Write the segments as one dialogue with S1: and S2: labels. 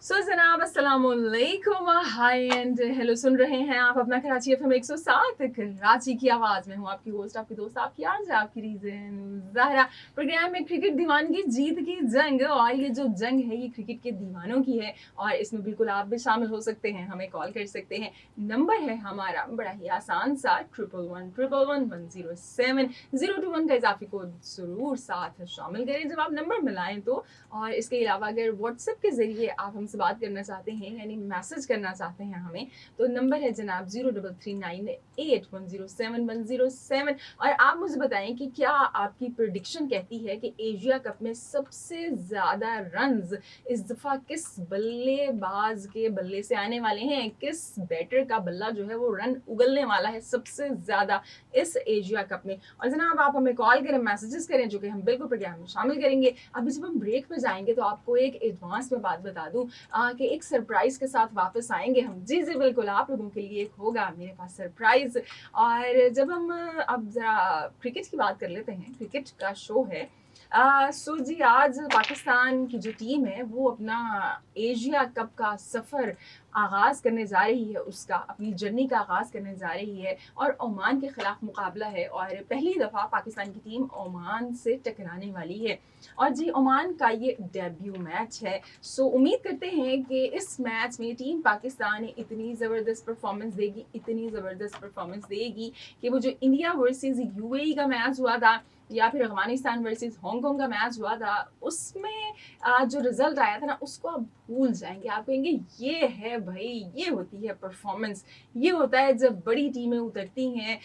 S1: सो जनाब अस्सलाम वालेकुम, हाय एंड हेलो। सुन रहे हैं आप अपना कराची एफएम 107 कराची की आवाज़ में हूँ आपकी होस्ट, आपकी दोस्त, आपकी आरजे, आपकी रीजन ज़हरा। प्रोग्राम में क्रिकेट दीवानगी जीत की जंग, और ये जो जंग है ये क्रिकेट के दीवानों की है और इसमें बिल्कुल आप भी शामिल हो सकते हैं, हमें कॉल कर सकते हैं। नंबर है हमारा बड़ा ही आसान सा 11111107 021 का इजाफी कोड ज़रूर साथ शामिल करें जब आप नंबर मिलाएं तो। और इसके अलावा अगर व्हाट्सएप के ज़रिए आप हमसे बात करना चाहते हैं यानी मैसेज करना चाहते हैं हमें, तो नंबर है जनाब 03398107 और आप मुझे बताएं कि क्या आपकी प्रिडिक्शन कहती है कि एशिया कप में सबसे ज़्यादा रन्स इस दफ़ा किस बल्लेबाज के बल्ले से आने वाले हैं, किस बैटर का बल्ला जो है वो रन उगलने वाला है सबसे ज़्यादा इस एशिया कप में। और जनाब आप हमें कॉल करें, मैसेजेस करें, जो कि हम बिल्कुल प्रोग्राम में शामिल करेंगे। अभी जब हम ब्रेक पे जाएंगे तो आपको एक एडवांस में बात बता दूं कि एक सरप्राइज के साथ वापस आएंगे हम। जी जी बिल्कुल, आप लोगों के लिए एक होगा मेरे पास सरप्राइज। और जब हम अब जरा क्रिकेट की बात कर लेते हैं, क्रिकेट का शो है। सो जी आज पाकिस्तान की जो टीम है वो अपना एशिया कप का सफ़र आगाज़ करने जा रही है, उसका अपनी जर्नी का आगाज़ करने जा रही है और ओमान के ख़िलाफ़ मुकाबला है और पहली दफ़ा पाकिस्तान की टीम ओमान से टकराने वाली है। और जी ओमान का ये डेब्यू मैच है। सो उम्मीद करते हैं कि इस मैच में टीम पाकिस्तान इतनी ज़बरदस्त परफॉर्मेंस देगी, इतनी ज़बरदस्त परफॉर्मेंस देगी कि वो जो इंडिया वर्सेस यूएई का मैच हुआ था या फिर अफगानिस्तान वर्सेस हांगकांग का मैच हुआ था, उसमें जो रिजल्ट आया था ना उसको आप भूल जाएंगे। आप कहेंगे ये है भाई, ये होती है परफॉर्मेंस, ये होता है जब बड़ी टीमें उतरती हैं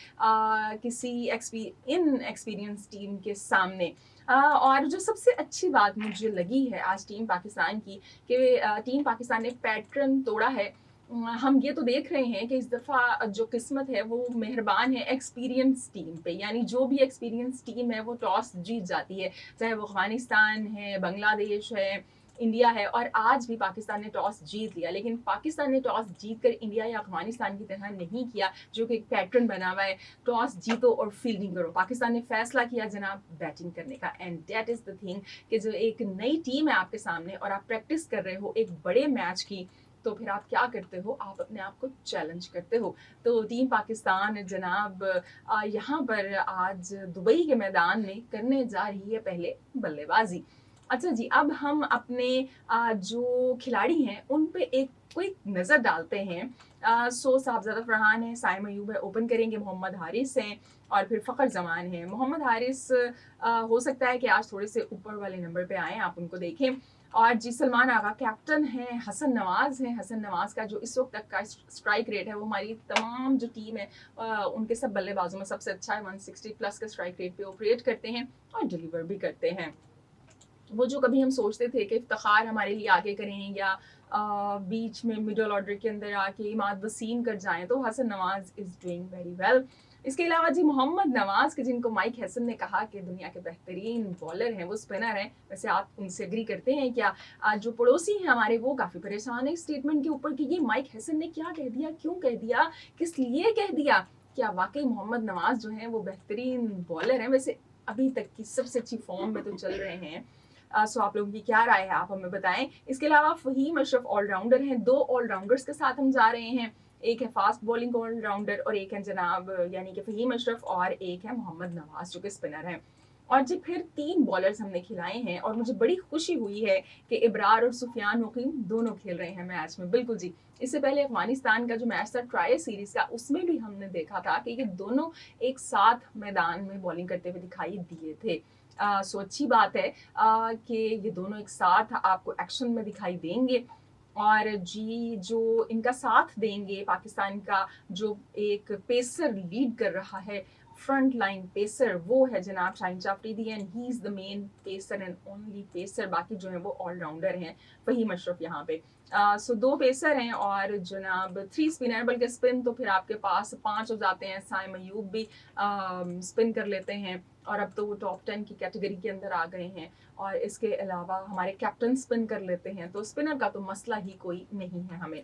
S1: किसी इन एक्सपीरियंस टीम के सामने। और जो सबसे अच्छी बात मुझे लगी है आज टीम पाकिस्तान की कि टीम पाकिस्तान ने पैटर्न तोड़ा है। हम ये तो देख रहे हैं कि इस दफ़ा जो किस्मत है वो मेहरबान है एक्सपीरियंस टीम पे, यानी जो भी एक्सपीरियंस टीम है वो टॉस जीत जाती है, चाहे वो अफगानिस्तान है, बांग्लादेश है, इंडिया है। और आज भी पाकिस्तान ने टॉस जीत लिया, लेकिन पाकिस्तान ने टॉस जीत कर इंडिया या अफगानिस्तान की तरह नहीं किया जो कि एक पैटर्न बना हुआ है, टॉस जीतो और फील्डिंग करो। पाकिस्तान ने फैसला किया जनाब बैटिंग करने का, and that is the thing कि जो एक नई टीम है आपके सामने और आप प्रैक्टिस कर रहे हो एक बड़े मैच की, तो फिर आप क्या करते हो, आप अपने आप को चैलेंज करते हो। तो टीम पाकिस्तान जनाब यहाँ पर आज दुबई के मैदान में करने जा रही है पहले बल्लेबाजी। अच्छा जी, अब हम अपने जो खिलाड़ी हैं उन पे एक क्विक नज़र डालते हैं। सो साहबजादा फरहान है, साइम अयूब है, ओपन करेंगे, मोहम्मद हारिस हैं और फिर फ़खर जमान है। मोहम्मद हारिस हो सकता है कि आज थोड़े से ऊपर वाले नंबर पे आएँ, आप उनको देखें। और जी सलमान आगा कैप्टन हैं, हसन नवाज़ हैं। हसन नवाज़ का जो इस वक्त तक का स्ट्राइक रेट है वो हमारी तमाम जो टीम है उनके सब बल्लेबाजों में सबसे अच्छा है। 160 प्लस के स्ट्राइक रेट पे ऑपरेट करते हैं और डिलीवर भी करते हैं। वो जो कभी हम सोचते थे कि इफ्तिखार हमारे लिए आगे करें या बीच में मिडल ऑर्डर के अंदर आके इमाद वसीम कर जाएं, तो Hasan Nawaz is doing very well. इसके अलावा जी मोहम्मद नवाज के, जिनको माइक हैसन ने कहा कि दुनिया के बेहतरीन बॉलर हैं, वो स्पिनर हैं, वैसे आप उनसे एग्री करते हैं क्या? जो पड़ोसी हैं हमारे वो काफ़ी परेशान है इस स्टेटमेंट के ऊपर कि ये माइक हैसन ने क्या कह दिया, क्यों कह दिया, किस लिए कह दिया। क्या वाकई मोहम्मद नवाज जो हैं वो बेहतरीन बॉलर हैं? वैसे अभी तक की सबसे अच्छी फॉर्म में तो चल रहे हैं। सो आप लोगों की क्या राय है, आप हमें बताएं। इसके अलावा फ़हीम अशरफ ऑलराउंडर हैं, दो ऑलराउंडर्स के साथ हम जा रहे हैं। एक है फास्ट बॉलिंग ऑलराउंडर और एक है जनाब यानी कि फ़हीम अशरफ और एक है मोहम्मद नवाज जो कि स्पिनर हैं। और जी फिर तीन बॉलर्स हमने खिलाए हैं और मुझे बड़ी खुशी हुई है कि इब्रार और सुफियान मुकीम दोनों खेल रहे हैं मैच में। बिल्कुल जी, इससे पहले अफगानिस्तान का जो मैच था ट्रायल सीरीज का, उसमें भी हमने देखा था कि ये दोनों एक साथ मैदान में बॉलिंग करते हुए दिखाई दिए थे। सो अच्छी बात है कि ये दोनों एक साथ आपको एक्शन में दिखाई देंगे। और जी जो इनका साथ देंगे पाकिस्तान का जो एक पेसर लीड कर रहा है, फ्रंट लाइन पेसर, वो है जनाब Shaheen Afridi and he is the main pacer and only pacer. बाकी जो है वो ऑलराउंडर हैं, फ़हीम अशरफ यहाँ पे। सो दो पेसर हैं और जनाब 3 स्पिनर, बल्कि स्पिन तो फिर आपके पास 5 हो जाते हैं। साइम अयूब भी स्पिन कर लेते हैं और अब तो वो टॉप 10 की कैटेगरी के अंदर आ गए हैं। और इसके अलावा हमारे कैप्टन स्पिन कर लेते हैं, तो स्पिनर का तो मसला ही कोई नहीं है हमें।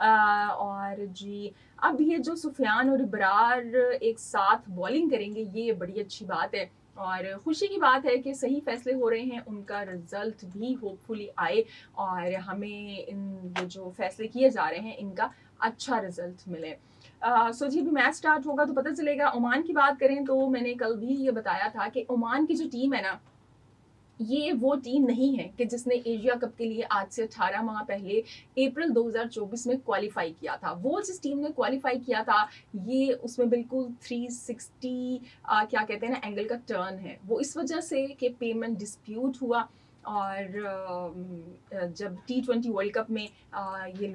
S1: और जी अब ये जो सुफियान और इब्रार एक साथ बॉलिंग करेंगे, ये बड़ी अच्छी बात है। और खुशी की बात है कि सही फैसले हो रहे हैं, उनका रिजल्ट भी होपफुली आए और हमें इन ये जो फैसले किए जा रहे हैं इनका अच्छा रिजल्ट मिले। सो जी अभी मैच स्टार्ट होगा तो पता चलेगा। ओमान की बात करें तो मैंने कल भी ये बताया था कि ओमान की जो टीम है ना, ये वो टीम नहीं है कि जिसने एशिया कप के लिए आज से 18 माह पहले अप्रैल 2024 में क्वालिफाई किया था। वो जिस टीम ने क्वालिफाई किया था, ये उसमें बिल्कुल 360 क्या कहते हैं ना एंगल का टर्न है। वो इस वजह से कि पेमेंट डिस्प्यूट हुआ और जब T20 वर्ल्ड कप में ये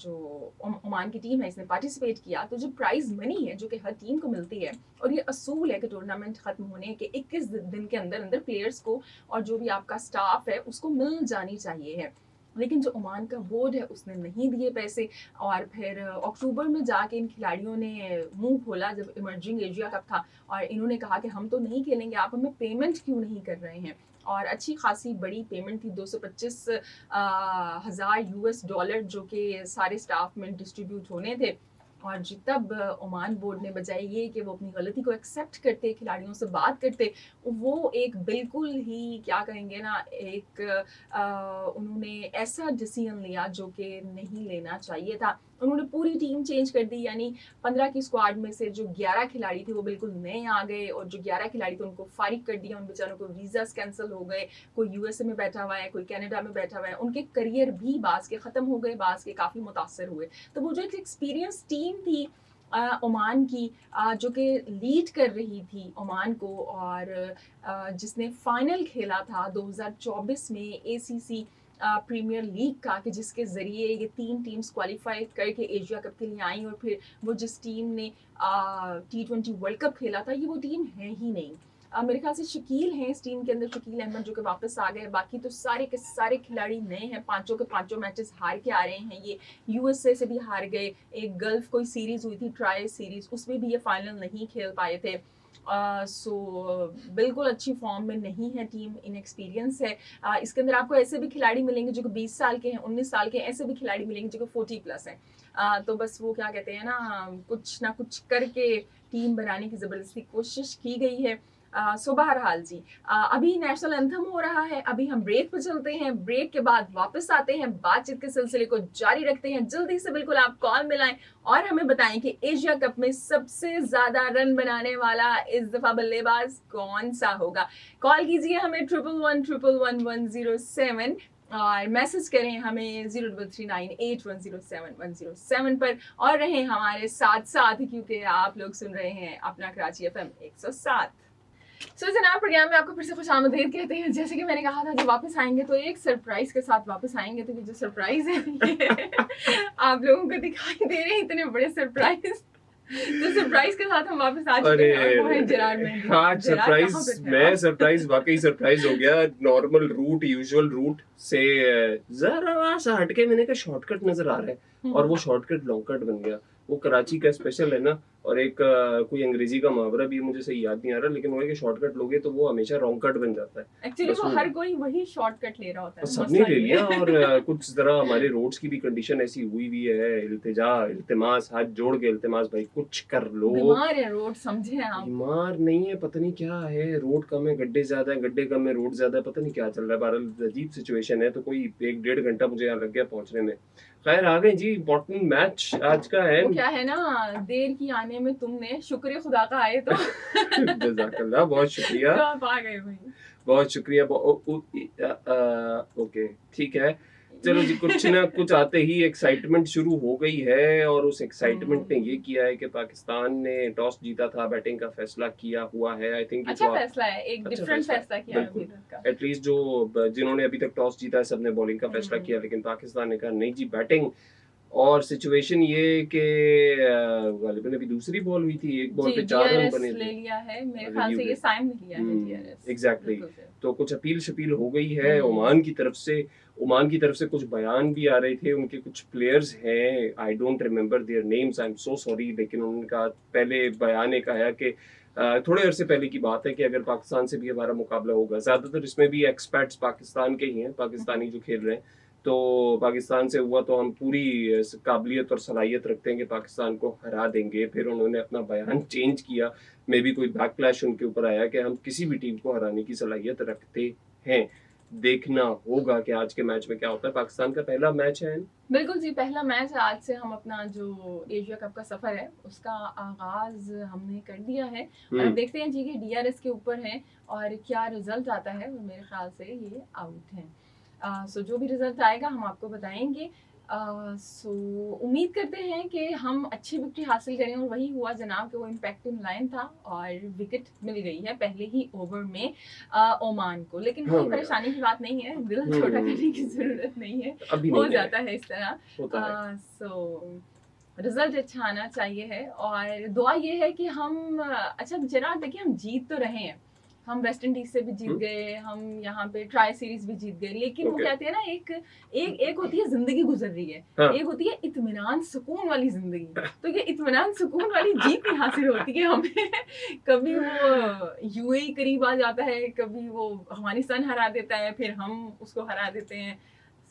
S1: जो ओमान की टीम है इसने पार्टिसिपेट किया, तो जो प्राइज मनी है जो कि हर टीम को मिलती है, और ये असूल है कि टूर्नामेंट खत्म होने के 21 दिन के अंदर अंदर प्लेयर्स को और जो भी आपका स्टाफ है उसको मिल जानी चाहिए है। लेकिन जो ओमान का बोर्ड है उसने नहीं दिए पैसे, और फिर अक्टूबर में जाके इन खिलाड़ियों ने मुंह खोला जब इमर्जिंग एशिया कप था, और इन्होंने कहा कि हम तो नहीं खेलेंगे, आप हमें पेमेंट क्यों नहीं कर रहे हैं। और अच्छी खासी बड़ी पेमेंट थी, 225 हजार $US जो कि सारे स्टाफ में डिस्ट्रीब्यूट होने थे। और तब ओमान बोर्ड ने बजाय ये कि वो अपनी गलती को एक्सेप्ट करते, खिलाड़ियों से बात करते, वो एक बिल्कुल ही क्या कहेंगे ना एक उन्होंने ऐसा डिसीजन लिया जो कि नहीं लेना चाहिए था। उन्होंने पूरी टीम चेंज कर दी, यानी 15 की स्क्वाड में से जो 11 खिलाड़ी थे वो बिल्कुल नए आ गए, और जो 11 खिलाड़ी थे उनको फारिग कर दिया, उन बेचारों को वीज़ास कैंसिल हो गए। कोई यूएसए में बैठा हुआ है, कोई कनाडा में बैठा हुआ है, उनके करियर भी बाज़ के ख़त्म हो गए, बाज़ के काफ़ी मुतासर हुए। तो वो जो एक एक्सपीरियंस टीम थी ओमान की, जो कि लीड कर रही थी ओमान को, और जिसने फाइनल खेला था 2024 में एसीसी प्रीमियर लीग का, कि जिसके ज़रिए ये 3 टीम्स क्वालिफाई करके एशिया कप के लिए आई, और फिर वो जिस टीम ने T20 वर्ल्ड कप खेला था, ये वो टीम है ही नहीं। मेरे ख्याल से शकील हैं इस टीम के अंदर, शकील अहमद जो कि वापस आ गए। बाकी तो सारे के सारे खिलाड़ी नए हैं, पांचों के पांचों मैचेस हार के आ रहे हैं। ये यूएसए से भी हार गए, एक गल्फ कोई सीरीज हुई थी, ट्राई सीरीज, उसमें भी ये फाइनल नहीं खेल पाए थे। सो बिल्कुल अच्छी फॉर्म में नहीं है टीम, इनएक्सपीरियंस है। इसके अंदर आपको ऐसे भी खिलाड़ी मिलेंगे जो कि 20 साल के हैं, 19 साल के हैं, ऐसे भी खिलाड़ी मिलेंगे जो कि 40+ हैं। तो बस वो क्या कहते हैं ना कुछ करके टीम बनाने की ज़बरदस्ती कोशिश की गई है। सो बहरहाल जी, अभी नेशनल एंथम हो रहा है, अभी हम ब्रेक पे चलते हैं, ब्रेक के बाद वापस आते हैं, बातचीत के सिलसिले को जारी रखते हैं। जल्दी से बिल्कुल आप कॉल मिलाएं और हमें बताएं कि एशिया कप में सबसे ज्यादा रन बनाने वाला इस दफा बल्लेबाज कौन सा होगा। कॉल कीजिए हमें 11111107 और मैसेज करें हमें 03398107 पर, और रहें हमारे साथ साथ क्योंकि आप लोग सुन रहे हैं अपना कराची FM 107। सो जनाब, प्रोग्राम में आपको फिर से खुशामदीद कहते हैं। जैसे कि मैंने कहा था जब वापस आएंगे तो एक सरप्राइज के साथ वापस आएंगे, तो ये जो सरप्राइज है ये आप लोगों को दिखाई दे रहे हैं इतने बड़े सरप्राइज। तो सरप्राइज के साथ हम वापस आ चुके हैं, वो है जरार मेहंदी।
S2: हाँ, सरप्राइज वाकई सरप्राइज हो गया। नॉर्मल रूट, यूजुअल रूट से जरा सा हटके मैंने कहा शॉर्टकट नजर आ रहा है, और वो शॉर्टकट लॉन्ग कट बन गया। वो कराची का स्पेशल है ना, और एक कोई अंग्रेजी का मुहावरा भी मुझे सही याद नहीं आ रहा, लेकिन वो है कि शॉर्टकट लोगे तो वो हमेशा रॉन्ग कट बन जाता है।
S1: एक्चुअली वो हर कोई वही शॉर्टकट ले रहा होता है,
S2: सबने ले लिया। और कुछ जरा हमारे रोड्स की भी कंडीशन ऐसी हुई हुई है। इल्तिमास, हाथ जोड़ के इल्तिमास, भाई कुछ कर लो।
S1: बीमार है रोड, समझे आप?
S2: बीमार नहीं है, पता नहीं क्या है, रोड कम है, गड्ढे ज्यादा है, गड्ढे कम है, रोड ज्यादा है, पता नहीं क्या चल रहा है। बहरहाल अजीब सिचुएशन है। तो कोई 1-1.5 घंटा मुझे यहाँ लग गया पहुंचने में। खैर आ गए जी, इम्पोर्टेंट मैच आज का है।
S1: वो क्या है ना, देर की आने में तुमने शुक्र खुदा का आए तो
S2: जज़ाकल्लाह, बहुत शुक्रिया।
S1: तो आप आ गए भाई,
S2: बहुत शुक्रिया। ओके ठीक है, चलो जी। कुछ ना कुछ आते ही एक्साइटमेंट शुरू हो गई है, और उस एक्साइटमेंट ने ये किया है कि पाकिस्तान ने टॉस जीता था, बैटिंग का फैसला किया हुआ है। आई थिंक
S1: अच्छा फैसला है, एक डिफरेंट फैसला किया है अभी तक का।
S2: एटलीस्ट जो जिन्होंने अभी तक टॉस जीता है सबने बॉलिंग का फैसला किया, लेकिन पाकिस्तान ने कहा नहीं जी बैटिंग। और सिचुएशन ये कि गालिबन अभी दूसरी बॉल हुई थी, एक बॉल पे 4 रन बने थे।
S1: ले लिया है मेरे ख्याल से, ये साइन ने लिया है डीआरएस।
S2: एग्जैक्टली। तो कुछ अपील शपील हो गई है ओमान की तरफ से। ओमान की तरफ से कुछ बयान भी आ रहे थे, उनके कुछ प्लेयर्स हैं, I don't remember their names, I am so sorry, लेकिन उनका पहले बयान एक आया कि थोड़े अरसे पहले की बात है कि अगर पाकिस्तान से भी हमारा मुकाबला होगा, ज़्यादातर इसमें भी एक्सपर्ट्स पाकिस्तान के ही हैं, पाकिस्तानी जो खेल रहे हैं, तो पाकिस्तान से हुआ तो हम पूरी काबिलियत और सलाहियत रखते हैं कि पाकिस्तान को हरा देंगे। फिर उन्होंने अपना बयान चेंज किया, मे बी कोई बैकलैश उनके ऊपर आया कि हम किसी भी टीम को हराने की सलाहियत रखते हैं। देखना होगा कि आज के मैच में क्या होता है। पाकिस्तान का पहला मैच है।
S1: बिल्कुल जी, पहला मैच है। आज से हम अपना जो एशिया कप का सफर है उसका आगाज हमने कर दिया है और अब देखते हैं जी कि डीआरएस के ऊपर है और क्या रिजल्ट आता है। और मेरे ख्याल से ये आउट है। सो जो भी रिजल्ट आएगा हम आपको बताएंगे। सो उम्मीद करते हैं कि हम अच्छी विक्ट्री हासिल करें और वही हुआ जनाब कि वो इम्पैक्ट इन लाइन था और विकेट मिल गई है पहले ही ओवर में ओमान को। लेकिन कोई परेशानी की बात नहीं है, दिल छोटा करने की जरूरत नहीं है, हो जाता है इस तरह। सो रिजल्ट अच्छा आना चाहिए है और दुआ ये है कि हम अच्छा जरा देखिए हम जीत तो रहे हैं, हम वेस्ट इंडीज से भी जीत गए, हम यहाँ पे ट्राई सीरीज भी जीत गए, लेकिन वो कहते हैं ना एक होती है जिंदगी गुजर रही है, एक होती है इत्मीनान सुकून वाली जिंदगी। तो ये इत्मीनान सुकून वाली जीत नहीं हासिल होती है हमें। कभी वो यूएई करीब आ जाता है, कभी वो अफगानिस्तान हरा देता है, फिर हम उसको हरा देते हैं।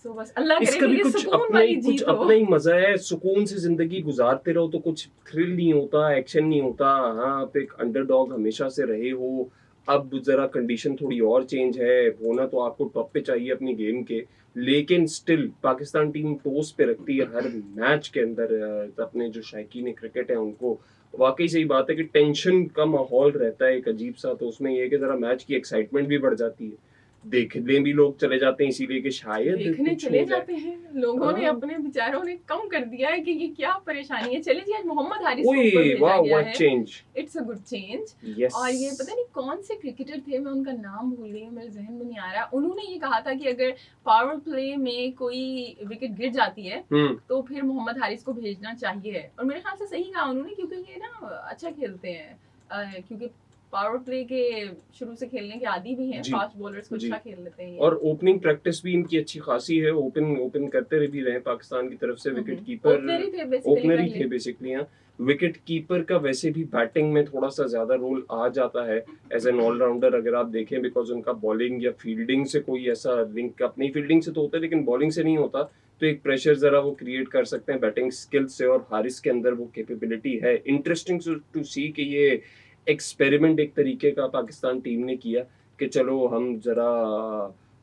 S1: तो बस अल्लाह करे कि ये सुकून वाली जीत हो।
S2: अपना ही मजा है, सुकून से जिंदगी गुजारते रहो तो कुछ थ्रिल नहीं होता, एक्शन नहीं होता। हाँ, आप एक अंडरडॉग हमेशा से रहे हो, अब जरा कंडीशन थोड़ी और चेंज है, होना तो आपको टॉप पे चाहिए अपनी गेम के, लेकिन स्टिल पाकिस्तान टीम टॉस पे रखती है हर मैच के अंदर। अपने जो शायकीन क्रिकेट है उनको वाकई सही बात है कि टेंशन का माहौल रहता है एक अजीब सा, तो उसमें ये है कि जरा मैच की एक्साइटमेंट भी बढ़ जाती है, देखने भी लोग चले जाते हैं, इसीलिए कि शायद
S1: देखने चले जाते हैं लोगों ने, अपने विचारों ने कम कर दिया है कि ये क्या परेशानी है। चले जी आज मोहम्मद हारिस को ऊपर भेजा गया है, इट्स अ गुड चेंज। और ये पता नहीं कौन से क्रिकेटर थे, मैं उनका नाम भूल गई, मेरे जहन में नहीं आ रहा। उन्होंने ये कहा था कि अगर पावर प्ले में कोई विकेट गिर जाती है तो फिर मोहम्मद हारिस को भेजना चाहिए। और मेरे ख्याल से सही कहा उन्होंने, क्योंकि ये ना अच्छा खेलते हैं, क्योंकि पावर प्ले के शुरू से खेलने के आदी भी हैं, फास्ट बॉलर्स को अच्छा खेल लेते हैं।
S2: और ओपनिंग प्रैक्टिस भी इनकी अच्छी खासी है, ओपन करते भी रहे पाकिस्तान की तरफ से। विकेट कीपर ओपनर ही थे बेसिकली। यहाँ विकेट कीपर का वैसे भी बैटिंग में थोड़ा सा ज्यादा रोल आ जाता है एज एन ऑलराउंडर अगर आप देखें, बिकॉज उनका बॉलिंग या फील्डिंग से कोई ऐसा लिंक, अपनी फील्डिंग से तो होता है लेकिन बॉलिंग से नहीं होता, तो एक प्रेशर जरा वो क्रिएट कर सकते हैं बैटिंग स्किल से, और हारिस के अंदर वो कैपेबिलिटी है। इंटरेस्टिंग टू सी कि ये एक्सपेरिमेंट एक तरीके का पाकिस्तान टीम ने किया कि चलो हम जरा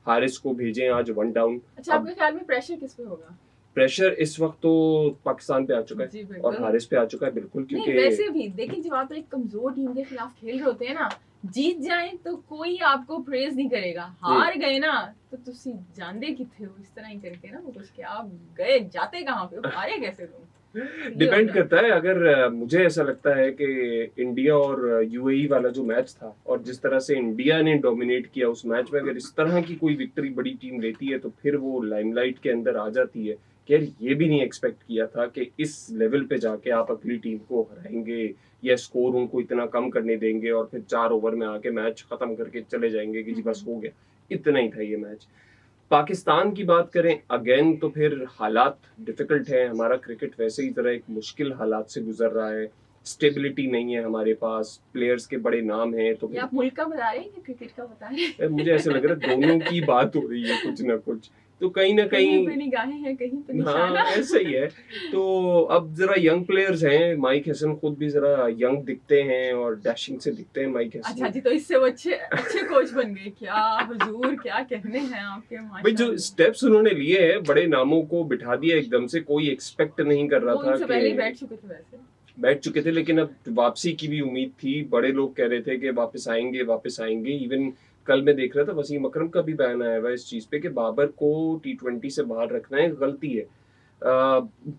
S2: हारिस को भेजें आज वन डाउन।
S1: अच्छा, आपके ख्याल में प्रेशर किस पे होगा?
S2: प्रेशर इस वक्त तो पाकिस्तान पे आ चुका है और हारिस पे आ चुका है बिल्कुल, क्योंकि
S1: वैसे भी देखिए जब आप एक कमजोर टीम के खिलाफ खेल रहे होते हैं ना, जीत जाए तो कोई आपको प्रेज नहीं करेगा, हार गए ना तो तुसी जानदे किथे हो, इस तरह ही करके ना वो कुछ कि आप गए जाते कहाँ पे, हारे कैसे तुम।
S2: डिपेंड करता है। अगर मुझे ऐसा लगता है कि इंडिया और यूएई वाला जो मैच था और जिस तरह से इंडिया ने डोमिनेट किया उस मैच में, अगर इस तरह की कोई विक्ट्री बड़ी टीम लेती है तो फिर वो लाइमलाइट के अंदर आ जाती है कि यार ये भी नहीं एक्सपेक्ट किया था कि इस लेवल पे जाके आप अगली टीम को हराएंगे या स्कोर उनको इतना कम करने देंगे और फिर 4 ओवर में आके मैच खत्म करके चले जाएंगे कि जी बस हो गया, इतना ही था ये मैच। पाकिस्तान की बात करें अगेन तो फिर हालात डिफिकल्ट है, हमारा क्रिकेट वैसे ही तरह एक मुश्किल हालात से गुजर रहा है, स्टेबिलिटी नहीं है हमारे पास, प्लेयर्स के बड़े नाम हैं। तो
S1: आप मुल्क का बता रहे हैं कि क्रिकेट का बता रहे हैं?
S2: मुझे ऐसा लग रहा है दोनों की बात हो रही है कुछ ना कुछ, तो कहीं ना कहीं
S1: पे निगाहें हैं, कहीं पे निशाना।
S2: हाँ ऐसा ही है। तो अब जरा यंग प्लेयर्स हैं, माइक हसन खुद भी जरा यंग दिखते हैं और डैशिंग से दिखते हैं माइक हसन।
S1: अच्छा जी, तो इससे वो अच्छे कोच बन गए क्या? हुजूर क्या कहने हैं आपके।
S2: भाई जो स्टेप्स उन्होंने लिए हैं, बड़े नामों को बिठा दिया एकदम से, कोई एक्सपेक्ट नहीं कर रहा था कि
S1: पहले ही बैठ चुके थे, वैसे
S2: बैठ चुके थे, लेकिन अब वापसी की भी उम्मीद थी। बड़े लोग कह रहे थे कि वापस आएंगे। इवन कल मैं देख रहा था वसीम अकरम का भी बयान आया हुआ इस चीज पे कि बाबर को T20 से बाहर रखना है गलती है।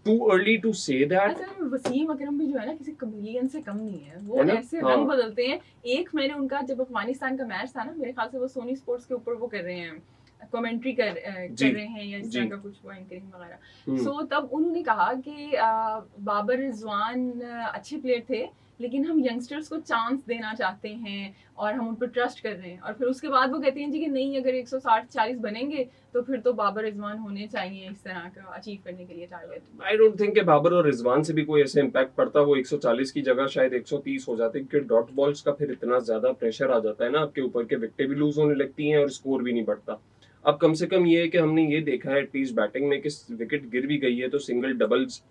S2: Too early to say that.
S1: अच्छा, वसीम अकरम भी जो है ना किसी कमेडियन से कम नहीं है, वो ऐसे रंग बदलते हैं। एक मैंने उनका जब अफगानिस्तान का मैच था ना, मेरे ख्याल से वो सोनी स्पोर्ट्स के ऊपर वो कर रहे हैं, कमेंट्री कर रहे हैं या इस तरह का कुछ वो एंकरिंग वगैरह। सो तब उन्होंने कहा कि बाबर रिजवान अच्छे प्लेयर थे लेकिन हम यंगस्टर्स को चांस देना चाहते हैं और हम उन पर ट्रस्ट कर रहे हैं। और फिर उसके बाद वो कहते हैं जी कि नहीं, अगर 160-40 बनेंगे तो फिर तो बाबर रिजवान होने चाहिए इस तरह का अचीव करने के लिए टारगेट।
S2: आई डोंट थिंक कि बाबर और रिजवान से भी कोई ऐसा इम्पैक्ट पड़ता, वो 140 की जगह शायद 130 हो जाते, क्योंकि डॉट बॉल्स का फिर इतना ज्यादा प्रेशर आ जाता है ना आपके ऊपर के विकेटें भी लूज होने लगती हैं और स्कोर भी नहीं बढ़ता। अब कम से कम ये है कि हमने ये देखा है एटलीस्ट बैटिंग में कि विकेट गिर भी गई है तो सिंगल डबल्स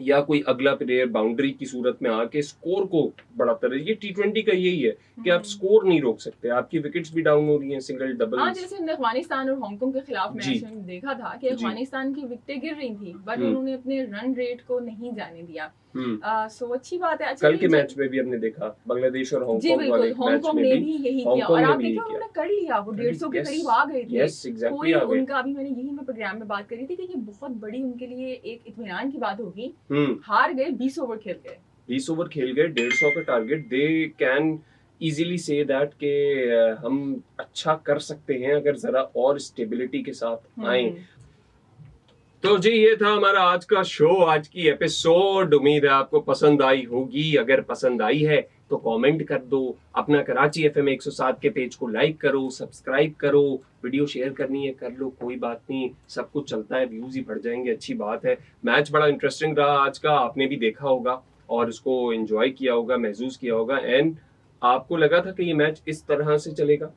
S2: या कोई अगला प्लेयर बाउंड्री की सूरत में आके स्कोर को बढ़ाता रहे। ये टी20 का यही है कि आप स्कोर नहीं रोक सकते, आपकी विकेट्स भी डाउन हो रही हैं सिंगल डबल।
S1: जैसे हमने अफगानिस्तान और हांगकांग के खिलाफ मैच में देखा था कि अफगानिस्तान की विकेटें गिर रही थी बट उन्होंने अपने रन रेट को नहीं जाने दिया। सो अच्छी बात है।
S2: कल के मैच में भी हमने देखा बांग्लादेश और हांगकांग वाले मैच में
S1: ने भी यही किया और आप देखो उन्होंने कर लिया, वो 150 के करीब आ गए थे।
S2: यस एग्जैक्टली आ गए।
S1: उनका अभी मैंने यही मैं प्रोग्राम में बात करी थी कि ये बहुत बड़ी उनके लिए एक इत्मीनान की बात होगी। हार गए, 20 ओवर खेल गए,
S2: 20 ओवर खेल गए, 150 का target. They can easily say that के हम अच्छा कर सकते हैं अगर जरा और स्टेबिलिटी के साथ आए। तो जी ये था हमारा आज का शो, आज की एपिसोड। उम्मीद है आपको पसंद आई होगी। अगर पसंद आई है तो कमेंट कर दो, अपना कराची एफएम 107 के पेज को लाइक करो, सब्सक्राइब करो, वीडियो शेयर करनी है कर लो, कोई बात नहीं, सब कुछ चलता है, व्यूज ही बढ़ जाएंगे, अच्छी बात है। मैच बड़ा इंटरेस्टिंग रहा आज का, आपने भी देखा होगा और उसको एंजॉय किया होगा, महसूस किया होगा। एंड आपको लगा था कि ये मैच इस तरह से चलेगा?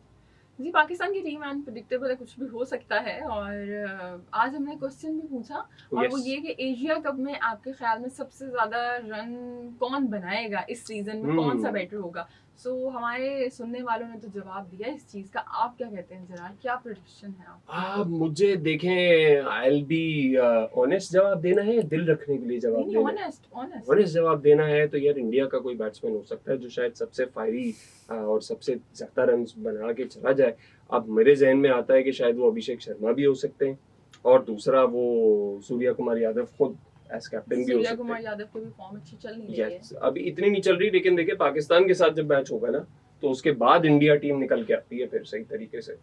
S1: जी, पाकिस्तान की टीम अनप्रेडिक्टेबल है, कुछ भी हो सकता है। और आज हमने क्वेश्चन भी पूछा और वो ये कि एशिया कप में आपके ख्याल में सबसे ज्यादा रन कौन बनाएगा इस सीजन में, कौन सा बेटर होगा। सो हमारे सुनने वालों ने तो जवाब दिया इस चीज का। आप क्या कहते हैं जरा, क्या प्रेडिक्शन है आप?
S2: मुझे देखें, आई विल बी ऑनेस्ट जवाब देना है, दिल रखने के लिए जवाब देना है। ऑनेस्ट जवाब देना है तो यार इंडिया का कोई बैट्समैन हो सकता है जो शायद सबसे फायरी और सबसे ज्यादा रन बना के चला जाए। अब मेरे जहन में आता है कि शायद वो अभिषेक शर्मा भी हो सकते हैं और दूसरा वो सूर्या कुमार यादव खुद एज कैप्टन भी हो सकते हैं।
S1: सूर्या कुमार यादव की भी फॉर्म अच्छी चल नहीं रही है।
S2: अभी इतनी नहीं चल रही, लेकिन देखिए पाकिस्तान के साथ जब मैच होगा ना तो उसके बाद इंडिया टीम निकल के आती है फिर सही तरीके से।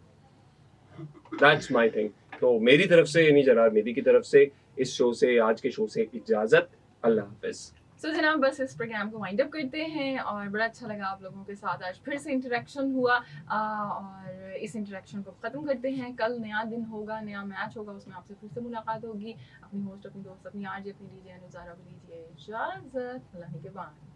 S2: That's my thing. तो मेरी तरफ से यानी जनाब मेदी की तरफ से इस शो से, आज के शो से इजाजत। अल्लाह हाफिज।
S1: सो जनाब बस इस प्रोग्राम को वाइंड अप करते हैं और बड़ा अच्छा लगा आप लोगों के साथ, आज फिर से इंटरेक्शन हुआ और इस इंटरेक्शन को ख़त्म करते हैं। कल नया दिन होगा, नया मैच होगा, उसमें आपसे फिर से मुलाकात होगी। अपनी होस्ट, अपनी दोस्त, अपनी आरजे, अपनी डीजे अनुजारा को दीजिए इजाज़त। अल्लाह के बाद।